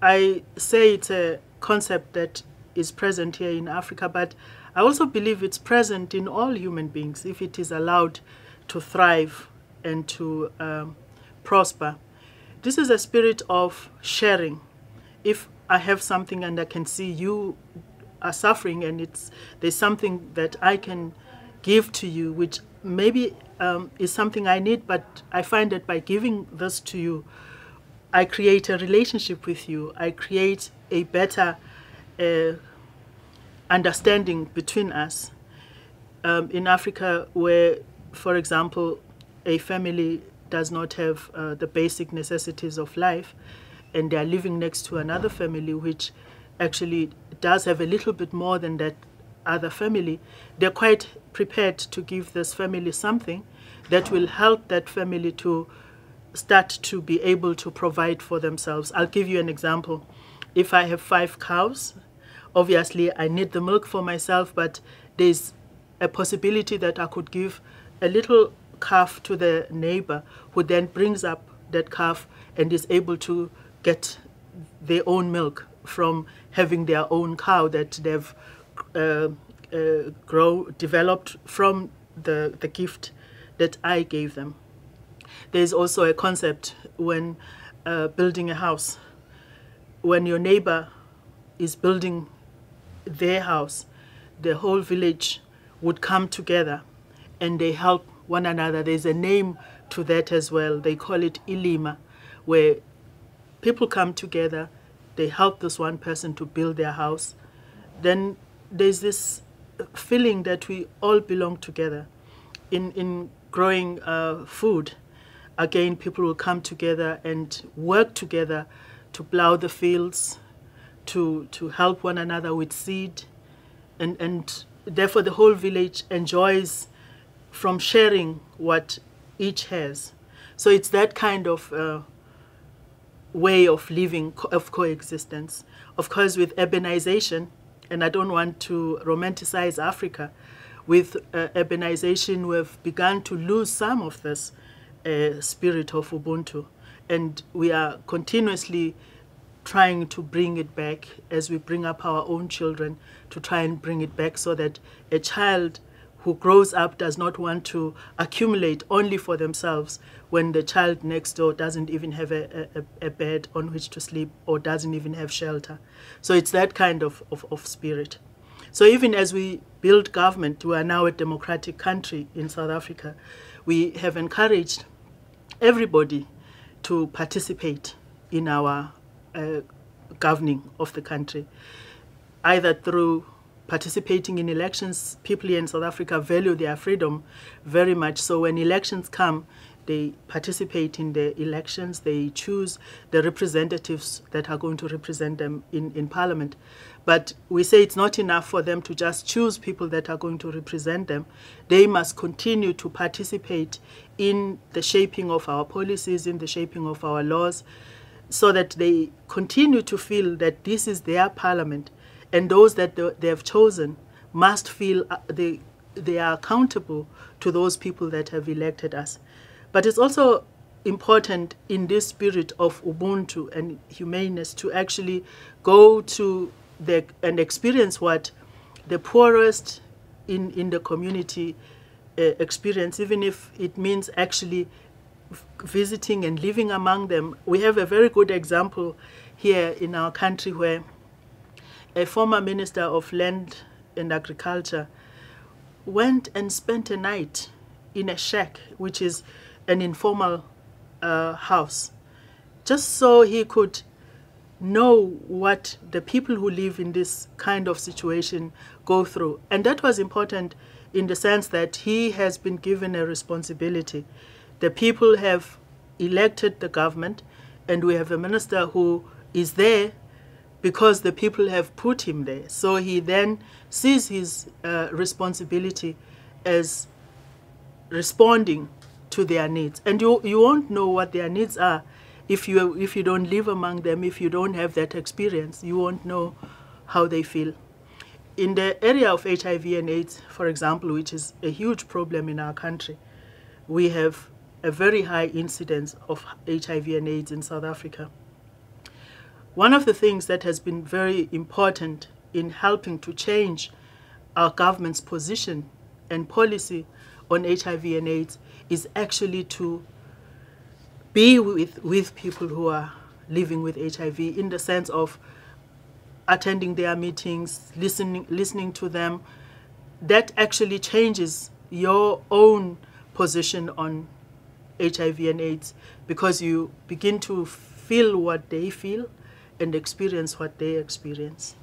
I say it's a concept that is present here in Africa, but I also believe it's present in all human beings if it is allowed to thrive and to prosper. This is a spirit of sharing. If I have something and I can see you are suffering, and there's something that I can give to you, which maybe is something I need, but I find that by giving this to you, I create a relationship with you. I create a better understanding between us. In Africa, where, for example, a family does not have the basic necessities of life, and they are living next to another family which actually does have a little bit more than that other family, they're quite prepared to give this family something that will help that family to start to be able to provide for themselves. I'll give you an example. If I have 5 cows, obviously I need the milk for myself, but there's a possibility that I could give a little calf to the neighbor, who then brings up that calf and is able to get their own milk from having their own cow that they've developed from the gift that I gave them. There's also a concept when building a house. When your neighbor is building their house, the whole village would come together and they help one another. There's a name to that as well. They call it ilima, where people come together, they help this one person to build their house. Then there's this feeling that we all belong together. In growing food, again, people will come together and work together to plow the fields, to help one another with seed, and therefore the whole village enjoys from sharing what each has. So it's that kind of way of living, of coexistence. Of course, with urbanization, and I don't want to romanticize Africa, with urbanization we've begun to lose some of this spirit of Ubuntu, and we are continuously trying to bring it back as we bring up our own children, to try and bring it back so that a child who grows up does not want to accumulate only for themselves when the child next door doesn't even have a bed on which to sleep or doesn't even have shelter. So it's that kind of spirit. So even as we build government, we are now a democratic country in South Africa, we have encouraged everybody to participate in our governing of the country, either through participating in elections. People here in South Africa value their freedom very much. So when elections come, they participate in the elections. They choose the representatives that are going to represent them in Parliament. But we say it's not enough for them to just choose people that are going to represent them. They must continue to participate in the shaping of our policies, in the shaping of our laws, so that they continue to feel that this is their parliament, and those that they have chosen must feel they are accountable to those people that have elected us. But it's also important in this spirit of Ubuntu and humaneness to actually go to and experience what the poorest in the community experience, even if it means actually visiting and living among them. We have a very good example here in our country where a former minister of land and agriculture went and spent a night in a shack, which is an informal house, just so he could know what the people who live in this kind of situation go through. And that was important in the sense that he has been given a responsibility. The people have elected the government, and we have a minister who is there because the people have put him there. So he then sees his responsibility as responding to their needs. And you won't know what their needs are if you don't live among them, if you don't have that experience. You won't know how they feel. In the area of HIV and AIDS, for example, which is a huge problem in our country, we have a very high incidence of HIV and AIDS in South Africa. One of the things that has been very important in helping to change our government's position and policy on HIV and AIDS is actually to be with people who are living with HIV, in the sense of attending their meetings, listening to them. That actually changes your own position on HIV and AIDS, because you begin to feel what they feel and experience what they experience.